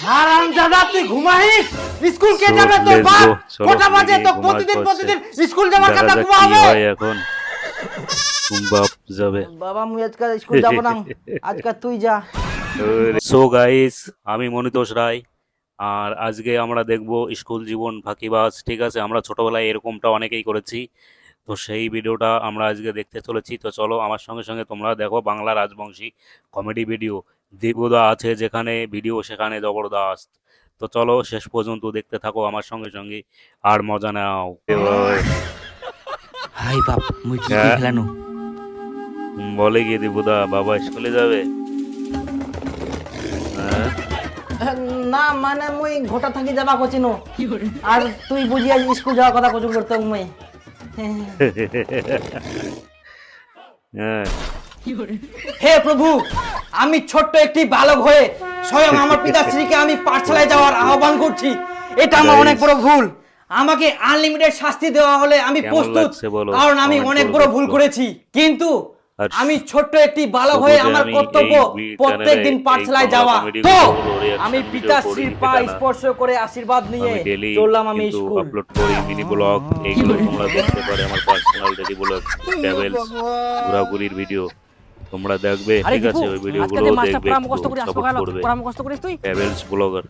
হারামজাদা তুই ঘুমাইস? স্কুল কে যাবে তোর বাপ? কটা বাজে তো প্রতিদিন স্কুল যাওয়ার কথা ঘুমাবে? কি হয় এখন? তুমি বাপ যাবে। বাবা মুই আজকে স্কুল যাব না, আজকে তুই যা। সো গাইস, আমি মনিতোষ রায়, আর আজকে আমরা দেখব স্কুল জীবন ফাঁকিবাজ। ঠিক আছে, আমরা ছোটবেলায় এরকমটা অনেকেই করেছি, তো সেই ভিডিওটা আমরা আজকে দেখতে চলেছি। তো চলো আমার সঙ্গে সঙ্গে তোমরা দেখো বাংলা রাজবংশী কমেডি ভিডিও। দেবদা আছে যেখানে ভিডিও সেখানে জবরদস্ত। তো চলো শেষ পর্যন্ত দেখতে থাকো আমার সঙ্গে সঙ্গে, আর মজা নাও। হাই বাপ মুই কি হ্যাঁ। খেলানো? বলে গিয়ে দেবদা বাবা স্কুলে যাবে। হ্যাঁ না মানে মুই ঘোটা থাকি যাবা কচিনো, আর তুই বুঝিয়া স্কুল যাওয়ার কথা কচুন করতে মুই। হ্যাঁ হে প্রভু, আমি ছোট্ট একটি বালক হয়ে স্বয়ং আমার পিতাশ্রীকে আমি পাঠশালায় যাওয়ার আহ্বান করছি। এটা আমার অনেক বড় ভুল। আমাকে আনলিমিটেড শাস্তি দেওয়া হলে আমি কেমন প্রস্তুত, লাগছে বলো? কারণ আমি কমেন্ট অনেক করে বড় বলো। ভুল করেছি। কিন্তু আর আমি ছোট্ট একটি বালক শুধু হয়ে যে আমার আমি কর্তব্য এই প্রত্যেকদিন চ্যানেলে পাঠশালায় এই যাওয়া। কমেডি তো ভিডিওগুলো reaction আমি ভিডিও পিতাশ্রীর করি পা সেটা না। স্পর্শ করে আশীর্বাদ নিয়ে আমি ডেলি চললাম আমি কিন্তু স্কুল। আপলোড করি মিনি ব্লগ, এইগুলো তোমরা দেখতে পারে আমার পার্সোনাল ডেলি ব্লগ, ট্রাভেলস, ঘোরাঘুরির ভিডিও তোমরা দেখবে। আরে ঠিক আছে, ওই ভিডিওগুলো দেখবে, সাপোর্ট করবে। পরামর্শ করিস তুই? Travels blogger.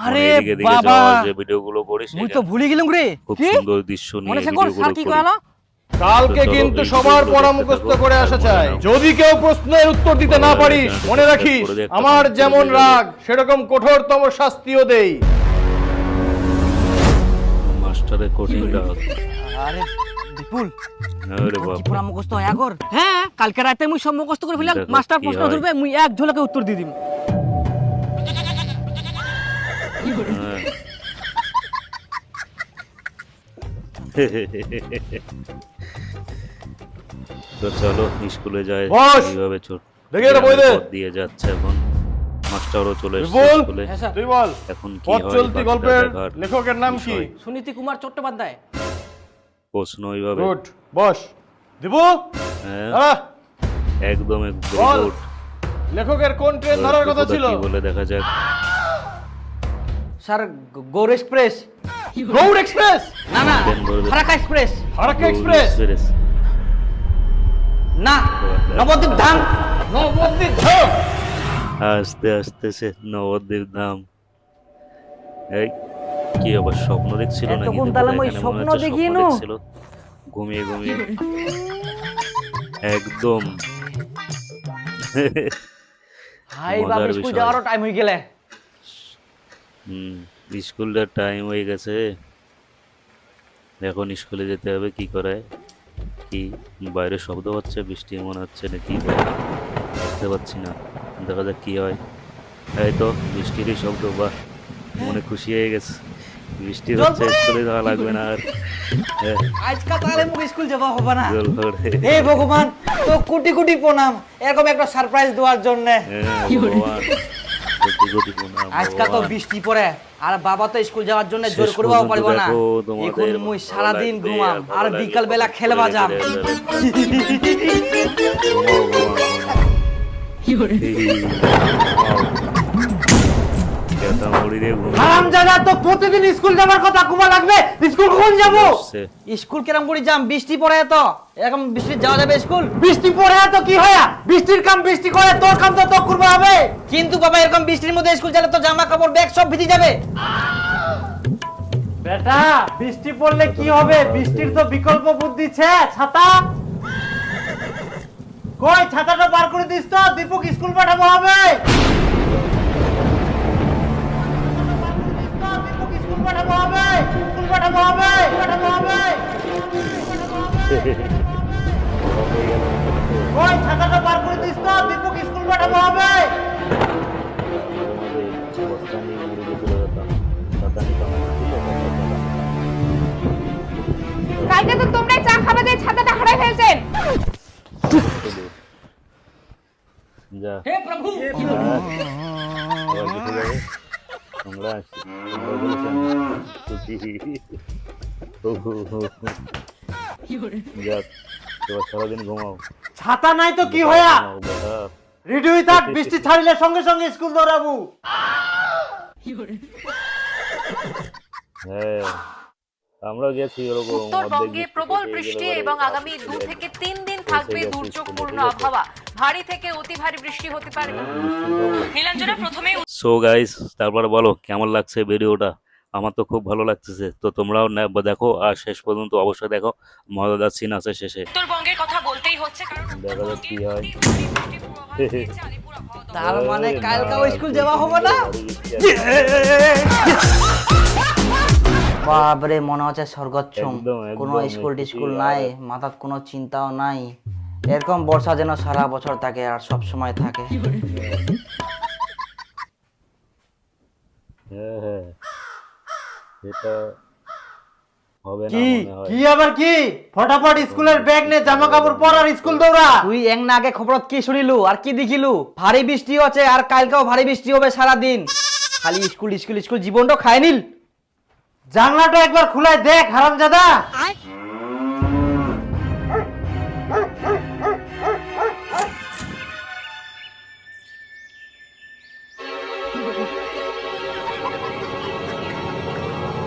আরে এদিকে দিকে বাবা, যাওয়া যে ভিডিওগুলো করিস মুই তো ভুলে গেলাম রে। খুব কি সুন্দর দৃশ্য নিয়ে মনে কর ভিডিওগুলো স্যার কি করি। কইলো? কালকে চলো, কিন্তু এই সবার ভিডিওগুলো পড়া দেখতে মুখস্থ থাকো, করে আসা আর চাই। মনে নাও। যদি কেউ প্রশ্নের উত্তর দিতে না ভালো পারিস লাগে, মনে সাবস্ক্রাইব রাখিস করে দে, একটা আমার comment যেমন করে দে। রাগ সেরকম কঠোরতম শাস্তিও দেই। মাস্টারে কঠিন রাগ। আরে বিপুল, আরে তোর কি বাবা, পড়া মুখস্থ হয় আগর? হ্যাঁ, কালকে রাতে মুই সব মুখস্থ করে ফেললাম। দেখো মাস্টার কি প্রশ্ন হয়। ধরবে, মুই এক ঝলকে উত্তর দিয়ে দিম। হ্যাঁ। তো চলো স্কুলে যাই। বস! এইভাবে ছোট দেখি এটা বই দে। পথ দিয়ে যাচ্ছে এখন। মাস্টারও চলে এসেছে বিপুল! স্কুলে। হ্যাঁ স্যার। তুই বল এখন কি পথ হয় চলতি বাকিটা গল্পের দেখার লেখকের নাম কি? বিষয়। সুনীতি কুমার চট্টোপাধ্যায়। প্রশ্ন এইভাবে। গুড, বস। দিবু, হ্যাঁ দাঁড়া। একদম বল। গুড। লেখকের কোন ট্রেন ধরার কথা ছিল? কি বলে দেখা যাক। Sir Gour express. Gour express, না না, ট্রেন ধরবে। Farakka express. Farakka express, express. না, নবদ্বীপ ধাম। নবদ্বীপ ধাম। আস্তে আস্তে সে নবদ্বীপ ধাম। এই কি আবার স্বপ্ন দেখছিল নাকি? এতক্ষণ দেবতা? তাহলে আমি এখানে মনে স্বপ্ন হচ্ছে দেখি স্বপ্ন নু। দেখছিল। ঘুমিয়ে ঘুমিয়ে একদম। হাই মজার বাবা, স্কুল বিষয়। যাওয়ারও টাইম হয়ে গেলে। স্কুলের টাইম হয়ে গেছে, এখন স্কুলে যেতে হবে। কি করে? কি বাইরে শব্দ হচ্ছে? বৃষ্টি মনে হচ্ছে নাকি? বুঝতে পারছি না, দেখা যাক কি হয়। এই তো বৃষ্টিরই শব্দ। বাহ, মনে খুশি হয়ে গেছে, বৃষ্টি হচ্ছে, স্কুলে যাওয়া লাগবে না আর। হ্যাঁ, আজকে তাহলে মুখ স্কুল যাওয়া হবে না। জল ভরে। হে ভগবান, তো কোটি কোটি প্রণাম এরকম একটা সারপ্রাইজ দেওয়ার জন্য। হ্যাঁ, ভগবান, কোটি কোটি প্রণাম, আজকে তো ভগবান। বৃষ্টি পড়ে, আর বাবা তো স্কুল যাওয়ার জন্য শেষ জোর করবাও পর্যন্ত পারবো না। দেখো, তোমাদের এখন মুই ভালো সারাদিন লাগবে, ঘুমাম, ভালো আর লাগলে বিকাল বেলা comment খেলবা করে যাম। রেখে দেবে। ঘুমাও, ঘুমাও, ঘুমাও। কেতা মুড়ি দিয়ে ঘুমাও। হারামজাদা, তো প্রতিদিন স্কুল যাবার কথা ঘুমা লাগবে। স্কুল কখন যাব? আসছে। স্কুল কেরম করে যাম? বৃষ্টি পড়ে তো, এরকম বৃষ্টি যাওয়া যাবে স্কুল? বৃষ্টি পড়ে তো কি হয়? বৃষ্টির কাম বৃষ্টি করে, তোর কাম তো তোর করতে হবে। কিন্তু বাবা, এরকম বৃষ্টির মধ্যে স্কুল গেলে তো জামা কাপড় ব্যাগ সব ভিজে যাবে। বেটা, বৃষ্টি পড়লে কি হবে? বৃষ্টির তো বিকল্প বুদ্ধি আছে, ছাতা। কই ছাতাটা বার করে দিস তো, দীপক স্কুল পাঠাবো হবে। স্কুল পাঠাবো হবে, স্কুল পাঠাবো হবে, পাঠাবো হবে। কই ছাতাটা বার করে দিস তো, দীপক স্কুল পাঠাবো হবে। বস্তা নিয়ে মুড়ি দিয়ে চলে যেতাম। ছাতা নিতাম না, কালকে তো তোমরা চা খাবে দিয়ে ছাতাটা হারাই ফেলছেন। যা। হে প্রভু, এবার কিছু যাবে? তোমরা বলেছেন খুশি। যাক, এবার সারাদিন ঘুমাও। ছাতা নাই তো কি হয়া? ঘুমাও বেটা। রেডি হই থাক, বৃষ্টি ছাড়িলে সঙ্গে সঙ্গে স্কুল দৌড়াবো। হ্যাঁ আমরাও গেছি এরকম উত্তরবঙ্গে প্রবল বৃষ্টি এবং আগামী 2 থেকে 3 দিন থাকবে দুর্যোগপূর্ণ আবহাওয়া। ভারী থেকে অতি ভারী বৃষ্টি হতে পারে। নীলাঞ্জনা প্রথমে সো গাইস তারপর বলো কেমন লাগছে ভিডিওটা? আমার তো খুব ভালো লাগতেছে, তো তোমরাও দেখো আর শেষ পর্যন্ত অবশ্যই দেখো, মজাদার সিন আছে শেষে। উত্তরবঙ্গের কথা বলতেই হচ্ছে কারণ দেখা যাক কি হয়। তার মানে কালকেও স্কুল যাওয়া হবে না? বাপরে, মনে হচ্ছে স্বর্গচ্ছম। একদম, কোনো একদম, স্কুল একদম। টিস্কুল নাই, মাথার কোনো চিন্তাও নাই। এরকম বর্ষা যেন সারা বছর থাকে আর সব সময় থাকে। হ্যাঁ হ্যাঁ এটা হবে না কি মনে হয়। কি আবার কি? ফটাফট স্কুলের ব্যাগ নে, জামা কাপড় পর আর স্কুল দৌড়া। তুই এক না আগে খবরত কি শুনিলু আর কি দেখিলু? ভারী বৃষ্টি হচ্ছে আর কালকেও ভারী বৃষ্টি হবে সারা দিন। খালি স্কুল স্কুল স্কুল, জীবনটা খায় নিল। জানলাটা একবার খুলে দেখ হারামজাদা।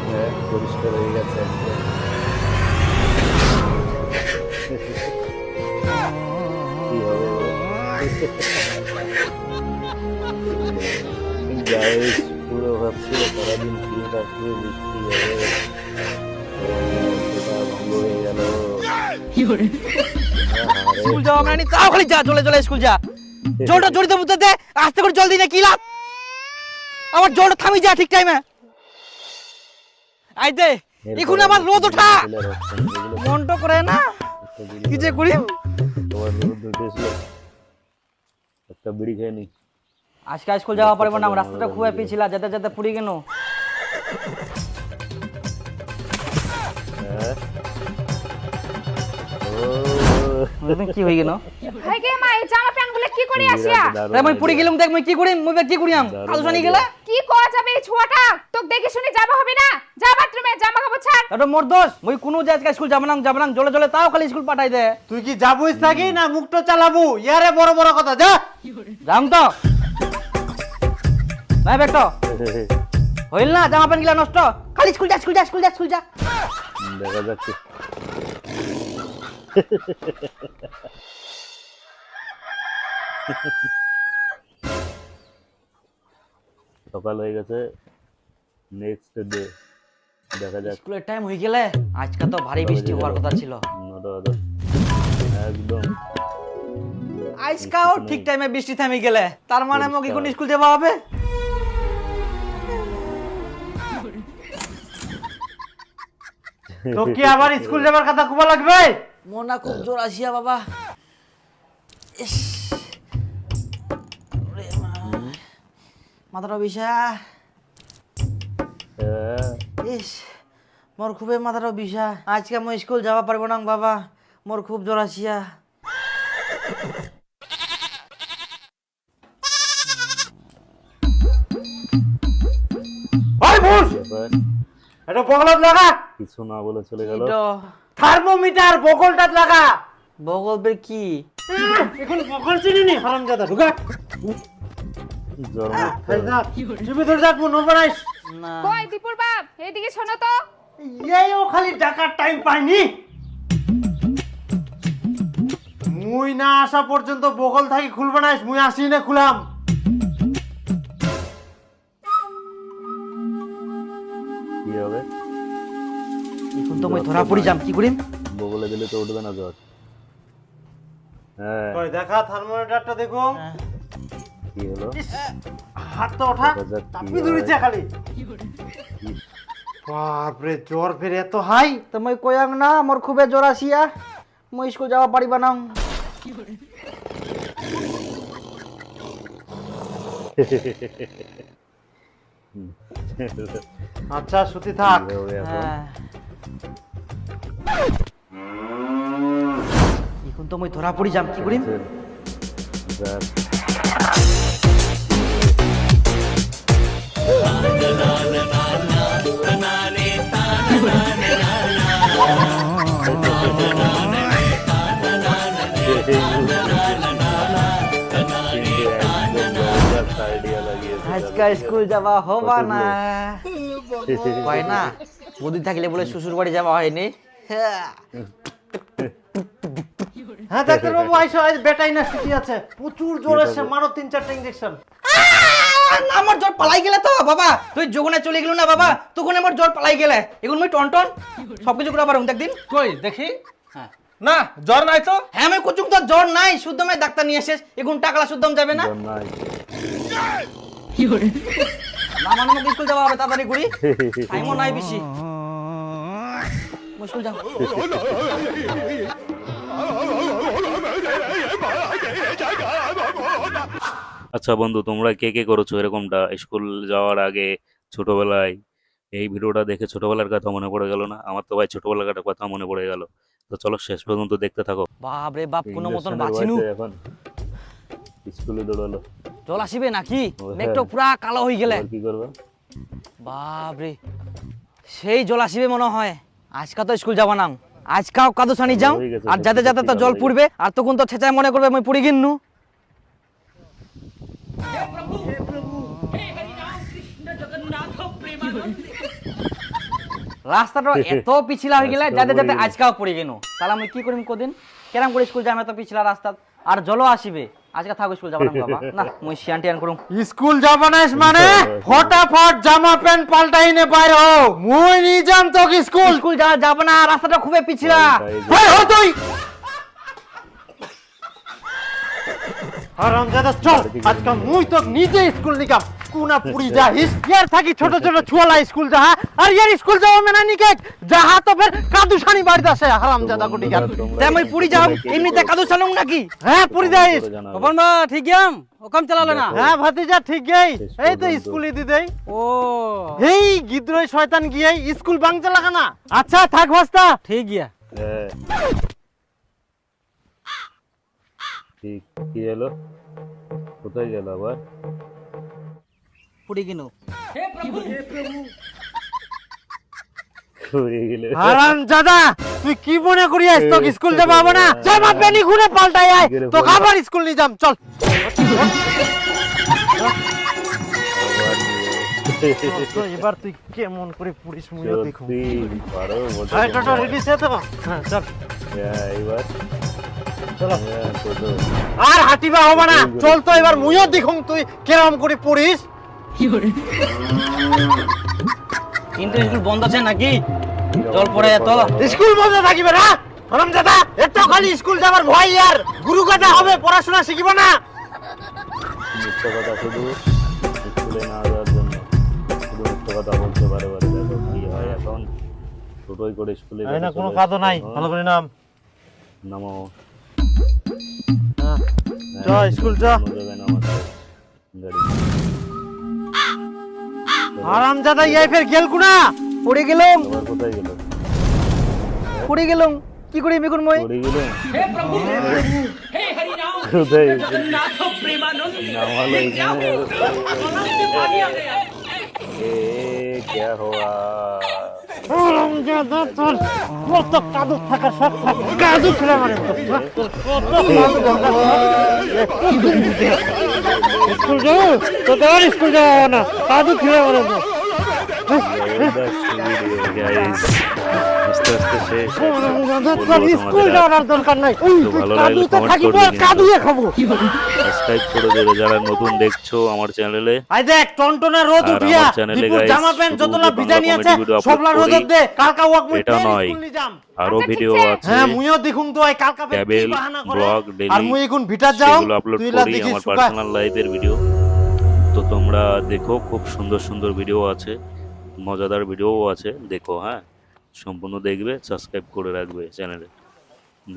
হ্যাঁ পরিষ্কার হয়ে গেছে একদম। কি হবে গাইস, পুরো ভাবছিল সারাদিন ফিরে থাকবে, বৃষ্টি হবে, সেটা ভঙ্গ হয়ে গেল। স্কুল যাওয়া মানে নি, তাও খালি যা, চলে চলে স্কুল যা। জলটা জড়িতে বুঝতে দে, আস্তে করে জল দিনে কি লাভ? আমার জলটা থামি যা ঠিক টাইমে। আই দে, এখন আবার রোদ ওঠা। মনটা করে না, কি যে করি। তোমার রোদ উঠেছিল, একটা বিড়ি খেয়ে নি। আজকে স্কুল যাওয়া পারবো না, রাস্তাটা খুবই পিছিল, যেতে যেতে পুরি গেল। হ্যাঁ কি হয়ে গেল? ভাই গে মা, এই জামা প্যান্ট গুলো কি করে আসিয়া? রে মই পুরি গেলাম, দেখ মই কি করি, মই কি করিয়াম? আলু জানি গেলা কি করা যাবে এই ছোয়াটা? তোকে দেখে শুনে যাবা হবে না? যা বাথরুমে, জামা কাপড় ছাড়। এটা মোর দোষ। মই কোনো যে আজকে স্কুল যাব না জলে জলে, তাও খালি স্কুল পাঠাই দে। তুই কি যাবুইস নাকি না মুখটা চালাবু? ইয়ারে বড় বড় কথা, যা। যাম তো নাই বেটো হইল না, জামা প্যান্ট গিলা নষ্ট। খালি স্কুল যা স্কুল যা স্কুল যা স্কুল যা। দেখা যাচ্ছে। সকাল হয়ে গেছে, নেক্সট ডে দেখা যাক। স্কুলের টাইম হয়ে গেলে আজকে তো ভারী বৃষ্টি হওয়ার কথা ছিল। 9টা বাজে একদম। আজকাও ঠিক টাইমে বৃষ্টি থামে গেলে, তার মানে মোক এখন স্কুল যাওয়া হবে। তো কি আবার স্কুল যাবার কথা কুবা লাগবে? মনা খুব জোর আসিয়া বাবা। ইস, ওরে মা, মাথাটা বিষা। হ্যাঁ, ইস, মোর খুবই মাথাটা বিষা। আজকে মই স্কুল যাওয়া পারবো না বাবা, মোর খুব জোর আসিয়া। ওই মুস, ব্যাপার এটা বগলত লাগা। কিছু না বলে চলে গেল। এটা থার্মোমিটার বগলটাত লাগা। বগল বের কি? এখন বগল চিনি নি হারামজাদা, ঢুকা। জ্বর এই যা, চুপি ধরে যাক, মন বানাইস। না কই দীপুর বাপ, এইদিকে শোনো তো। এইও খালি ডাকার টাইম পাইনি। মুই না আসা পর্যন্ত বগল থাকি খুলবা নাইস, মুই আসি না খুলাম। কি হবে? এখন তো মই ধরা পড়ি যাম, কি করিম? বগলে দিলে তো উঠবে না জ্বর। হ্যাঁ কই দেখা থার্মোমিটারটা দেখো। কি হলো? ইস, হাত তো ওঠা, দেখা যাক কি চাপি হয়। ধরেছে খালি। বাপরে, জ্বর ফের এত হাই। তো মই কয়াং না, মোর খুবই জোর আসিয়া, মই স্কুল যাওয়া পারিবা না। আচ্ছা সুতি থাক। কি হবে এখন? হ্যাঁ, এখন তো মই ধরা পড়ি যাম, কি করিম? যাক। আজকাল স্কুল যাওয়া হবা না হয় না, বুদ্ধি থাকলে বলে শ্বশুর বাড়ি যাওয়া হয়নি। হ্যাঁ ডাক্তার বাবু আইসো, আজ বেটাই না ছুটি আছে, প্রচুর জ্বর এসে, মারো 3-4টা ইনজেকশন। আমার জ্বর পালাই গেলে তো বাবা, তুই যখন চলে গেল না বাবা, তখন আমার জ্বর পালাই গেলে, এখন মই টন সবকিছু করে আবার একদিন। কই দেখি না জ্বর নাই তো। হ্যাঁ আমি কুচুম তো জ্বর নাই, শুদ্ধ আমি ডাক্তার নিয়ে এসেছ, এখন টাকালা শুদ্ধম যাবে না। আমার নামে স্কুল যাওয়া হবে, তাড়াতাড়ি করি, টাইমও নাই বেশি। স্কুল যাও। আচ্ছা বন্ধু, তোমরা কে কে করেছো এরকমটা স্কুল যাওয়ার আগে ছোটবেলায়? এই ভিডিওটা দেখে ছোটবেলার কথা মনে পড়ে গেল না? আমার তো ভাই ছোটবেলার কথা মনে পড়ে গেল। তো চলো শেষ পর্যন্ত দেখতে থাকো। বাপ রে বাপ, কোনো মতন বাঁচিনু। এখন স্কুলে দৌড়ালো, জল আসিবে নাকি? হ্যাঁ। মেঘটা পুরা কালো হয়ে গেলে। কি করবে? বাপ রে, সেই জল আসিবে মনে হয়। আজকা তো স্কুল যাবা না, আজকাও কাদুসানি যাও, হয়ে গেছে, আর যাতে যাতে তো জল হয়ে পড়বে, আর তখন তো ছেঁচায় মনে করবে আমি পড়ি গিন্নু। রাস্তাটা এত পিছলা হয়ে গেলে যাতে যাতে আজকাও পড়ে গেল, তাহলে আমি কি করিম কদিন? কেরাম করে স্কুল যাই এত পিছলা রাস্তা, আর জলও আসিবে। আজকে থাকো স্কুল যাবা না বাবা, না মুই শিয়ান টিয়ান করুম। স্কুল যাবা না মানে ফটাফট জামা প্যান্ট পাল্টাই নে বাইর হও, মুই নি যাম তো স্কুল। স্কুল যাবা না, রাস্তাটা খুবই পিছলা। হই হ তুই হারামজাদা, চল আজকে মুই তো নিজে স্কুল নিকাম। কোনা পুরি যাইস ইয়ার থাকি ছোট ছোট ছুয়ালা স্কুল যাহা, আর ইয়ার স্কুল যাও মেনা নিকে যাহা তো ফের কাদুসানি বাড়িতে আসে হারামজাদা কোটি গান। তাই আমি পুরি যাও, এমনিতে কাদুসানুম নাকি? হ্যাঁ পুরি যাইস। খবর মা ঠিক গেম, ওকাম চালালে না? হ্যাঁ ভাতিজা ঠিক গেই, এই তো স্কুলে দিদেই। ও এই গিদ্রই শয়তান গিয়ে স্কুল বাংচা লাগা না। আচ্ছা থাক ভাস্তা, ঠিক গিয়া। হ্যাঁ। ঠিক কি হলো? কোথায় গেল আবার? পুরি কিনু। ঘুরে গেলে হারামজাদা তুই কি মনে করি আইস তো স্কুল যাবা হবে না? জামা প্যান্ট ঘুরে পাল্টাই আয়, তো আবার স্কুল নি যাম, চল। তো এবার তুই কেমন করে পুলিশ মুইও দেখো। সত্যি পারো বলতে। আয় টোটো রেডি সে তো, হ্যাঁ চল। হ্যাঁ এবার চলো। হ্যাঁ টোটো। আর হাঁটিবা হবে না, চল তো এবার মুইও দেখুম তুই কেরম করে পড়িস। কিন্তু স্কুল বন্ধ আছে নাকি? জল পড়ে এত। স্কুল বন্ধ থাকিবে না হারামজাদা, এত খালি স্কুল যাবার ভয় ইয়ার, গুরু গাদা হবে, পড়াশোনা শিখিব না। মিথ্যা কথা শুধু স্কুলে না যাওয়ার জন্য, শুধু মিথ্যা কথা বলতে বারে বারে। দেখো কি হয় এখন, টোটোই করে স্কুলে এই না যেতে কোনো চলে কাদও নাই, এসেছে। ভালো করে নাম। নামো। হ্যাঁ, চ স্কুল চ। কোনো জায়গায় নামাতে গাড়ি। হারামজাদা ইয়াই ফের গেল কুনা। পড়ে গেলাম, আবার কোথায় গেল? পড়ে গেলাম, কি করি আমি এখন মই? পড়ে গেল। কোথায় নামালো এখানে? এ क्या हुआ? হারামজাদা তোর কত কাদু থাকার শখ থাক, কাদু খেলা মানে তো কত কাদু দরকার। স্কুল যাও তো, তোর স্কুল যাও না, কাদু খেলা মানে তো। গাইস আস্তে আস্তে শেষ। স্কুল যাওয়ার দরকার নাই, তো ভালো লাগলে কাদুতে কমেন্ট থাকিব, করবে কিন্তু। কাদুয়ে খাবো। সাবস্ক্রাইব করে দেবে যারা নতুন দেখছো আমার চ্যানেলে। আই দেখ টনটনা রোদ আর উঠিয়া আমার চ্যানেলে দীপুর guys জামা প্যান্ট শুধু যতলা বাংলা বিজানি আছে comedy video upload সবলা রোদ করি। দে, কালকা ওয়াক মুই এটা নয়, স্কুল নি যাম। আরো আচ্ছা, ভিডিও ঠিক আছে। আছে। হ্যাঁ মুইও দেখুম তো আই কালকা ফের কি ট্যাবেল বাহানা করে। ব্লগ আর ডেইলি মুই এখন ভিটার যাও, সেগুলো আপলোড তুই লা করি, দেখি আমার সুকা। পার্সোনাল লাইফের ভিডিও। তো তোমরা দেখো, খুব সুন্দর সুন্দর ভিডিও আছে, মজাদার ভিডিওও আছে, দেখো। হ্যাঁ সম্পূর্ণ দেখবে, সাবস্ক্রাইব করে রাখবে চ্যানেলে।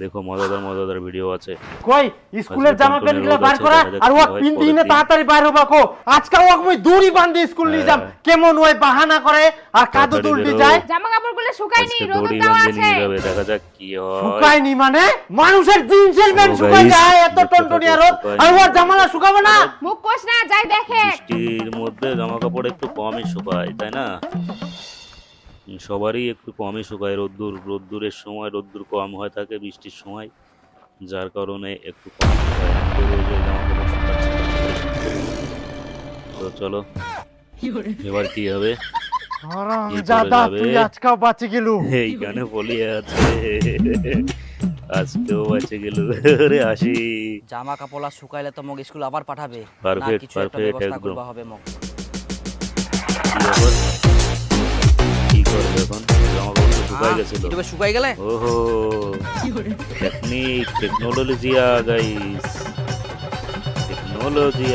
দেখো মজাদার মজাদার ভিডিও আছে। কই স্কুলের আজকে জামা প্যান্ট টনটনের গুলো রোদ বার আছে, করা, দেখা যাক আর কি ওয়াক হয় পিন্দি পরের নে দিন। তাড়াতাড়ি বার হবা কো। আজকে ওয়াক মুই দড়ি বান্ধি স্কুল নি যাম, হ্যাঁ। কেমন ওই বাহানা করে আর কাদু তাড়াতাড়ি তুলবি বেরো। যায়। জামা কাপড়গুলো শুকায়নি, আজকে রোদ দড়ি দেওয়া বাঁধে আছে। নিয়ে যাবে, দেখা যাক কি হয়। শুকায়নি মানে মানুষের জিন্সের প্যান্ট So শুকায় guys, যায় এত দেখতে টনটনিয়া থাকো, রোদ, শুকায়নি। আর ওর জামালা শুকাবে না। মুখ কোষ না, যাই দেখে। বৃষ্টির মধ্যে জামা কাপড় একটু কমই শুকায়, তাই না? সবারই একটু কমই শুকায়। রোদ্দুরের সময় রোদ্দুর কম হয়ে থাকে, বৃষ্টির সময়, যার কারণে একটু কম শুকায়। আমাদের ওই যে জামা কাপড় শুকাচ্ছে না। তো চলো এবার কি হবে? দাদা যাবে? তুই আজকাও বাঁচি গেলু। এইখানে পলিয়ে আছে, আজকেও বাঁচে গেল রে হাসি। জামা কাপড় আর শুকাইলে তো মগ স্কুল আবার পাঠাবে না, Perfect, কিছু একটা perfect, ব্যবস্থা একদম। করবা হবে মগ। কি ব্যাপার? কি করবে এখন? জামা কাপড় তো শুকাই গেছিল। ইউটিউবে শুকাই গেলে ओहो टेक्निक टेक्नोलॉजी आ गाइस, टेक्नोलॉजी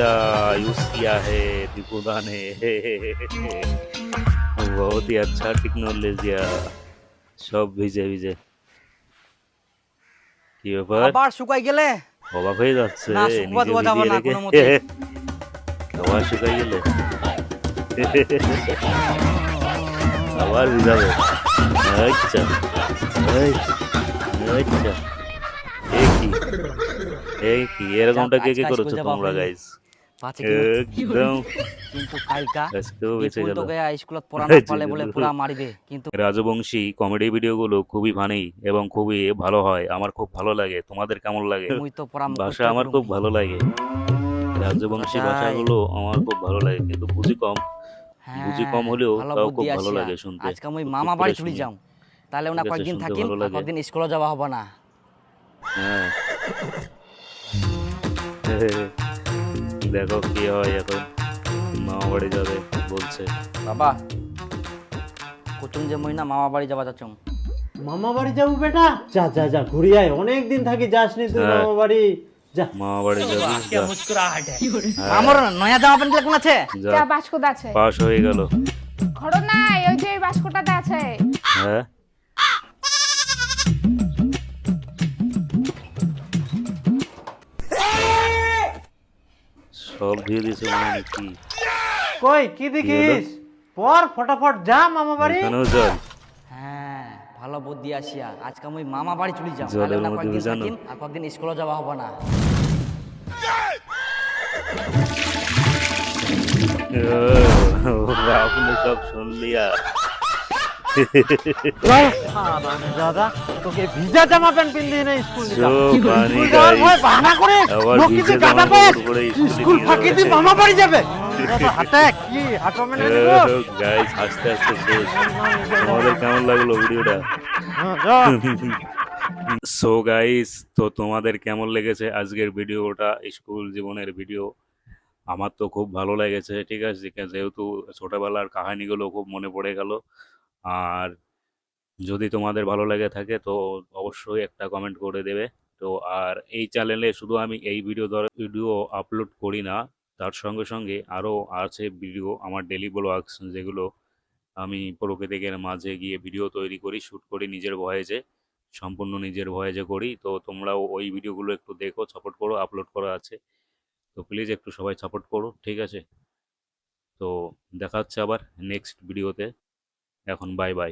यूज किया है दीपुदा ने बहुत ही अच्छा टेक्नोलॉजी सब ভিজে ভিজে। কি ব্যাপার? আবার শুকাই গেলে অবাক হয়ে যাচ্ছে না, শুকোয়া দেওয়া যাবে না কোনো মতে। আবার শুকাই গেলে আবার ভিজাবে। আচ্ছা আচ্ছা এই কি এরকমটা কে কে আজকে করেছো স্কুল যাবা তোমরা হয়নি। গাইস? পাঁচে একদম কিন্তু কালকা আজকেও বেঁচে বিপুল গেল। তো গয়া স্কুলত পড়া না বেঁচে পালে বলে গেল। পুরা মারিবে, কিন্তু রাজবংশী কমেডি ভিডিওগুলো খুবই ফানি এবং খুবই ভালো হয়, আমার খুব ভালো লাগে। তোমাদের কেমন লাগে? মুই তো পড়া ভাষা আমার খুব ভালো লাগে, রাজবংশী তাই। ভাষাগুলো আমার খুব ভালো লাগে, কিন্তু বুঝি কম। বুঝি কম হলেও ভালো তাও বুদ্ধি খুব ভালো আসিয়া। লাগে শুনতে। আজকে আমি খুব মামা করে বাড়ি চলে শুনি। যাও, তাহলে ওনা ঠিক আছে, কয়েকদিন শুনতে থাকিম ভালো আর লাগে। কয়েকদিন স্কুলে যাওয়া হবে না। হ্যাঁ দেখো কি হয় এখন, মামা বাড়ি যাবে বলছে। বাবা কুতুম যে মই না মামা বাড়ি যাওয়া যাচ্ছ। মামা বাড়ি যাবো বেটা? যা যা যা ঘুরে আয়, অনেক দিন থাকি যাসনি তুই হ্যাঁ। মামা বাড়ি। যা মামা বাড়ি যাবি যা। আমার নয়া জামা প্যান্ট কোন আছে? যা যা বাস্কটা আছে পাস হয়ে গেল। ঘর নাই, ওই যে বাস্কটাতে আছে। হ্যাঁ সব দিয়ে দিয়েছে মনে হয় কি? কই কি দেখিস? পর ফটাফট যা মামা বাড়ি। এখানেও জল। হ্যাঁ ভালো বুদ্ধি আসিয়া, আজকে আমি মামা বাড়ি চলে যাও, জলের তাহলে ওনা মধ্যে কয়েকদিন ভিজানো। থাকিম আর কয়েকদিন স্কুলে যাওয়া হবে না। आपने सब सुन लिया। দাদা তোকে ভিজা জামা প্যান্ট পিন্দি না স্কুল जो पानी স্কুল যাওয়ার ভয় বাহানা করে আবার লোক কিছু ভিজে গাদা জামা পায় কাপড় পরে স্কুলে স্কুল নিয়ে ফাঁকি যাবে। দিয়ে মামা বাড়ি যাবে। হাতে কি হাঁটো মেনে নিব। গাইস আস্তে আস্তে শেষ। তোমাদের কেমন লাগলো ভিডিওটা? সো গাইস, তো তোমাদের কেমন লেগেছে আজকের ভিডিওটা, স্কুল জীবনের ভিডিও? আমার তো খুব ভালো লেগেছে, ঠিক আছে, যেহেতু ছোটবেলার কাহিনীগুলো খুব মনে পড়ে গেল। আর যদি তোমাদের ভালো লেগে থাকে তো অবশ্যই একটা কমেন্ট করে দেবে। তো আর এই চ্যানেলে শুধু আমি এই ভিডিও আপলোড করি না, তার সঙ্গে সঙ্গে আরও আছে ভিডিও, আমার ডেলি ব্লগস, যেগুলো আমি প্রকৃতিকের মাঝে গিয়ে ভিডিও তৈরি করি, শ্যুট করি নিজের ভয়েসে, সম্পূর্ণ নিজের ভয়েসে করি। তো তোমরাও ওই ভিডিওগুলো একটু দেখো, সাপোর্ট করো, আপলোড করা আছে। তো প্লিজ একটু সবাই সাপোর্ট করো, ঠিক আছে? তো দেখা হচ্ছে আবার নেক্সট ভিডিওতে। এখন বাই বাই।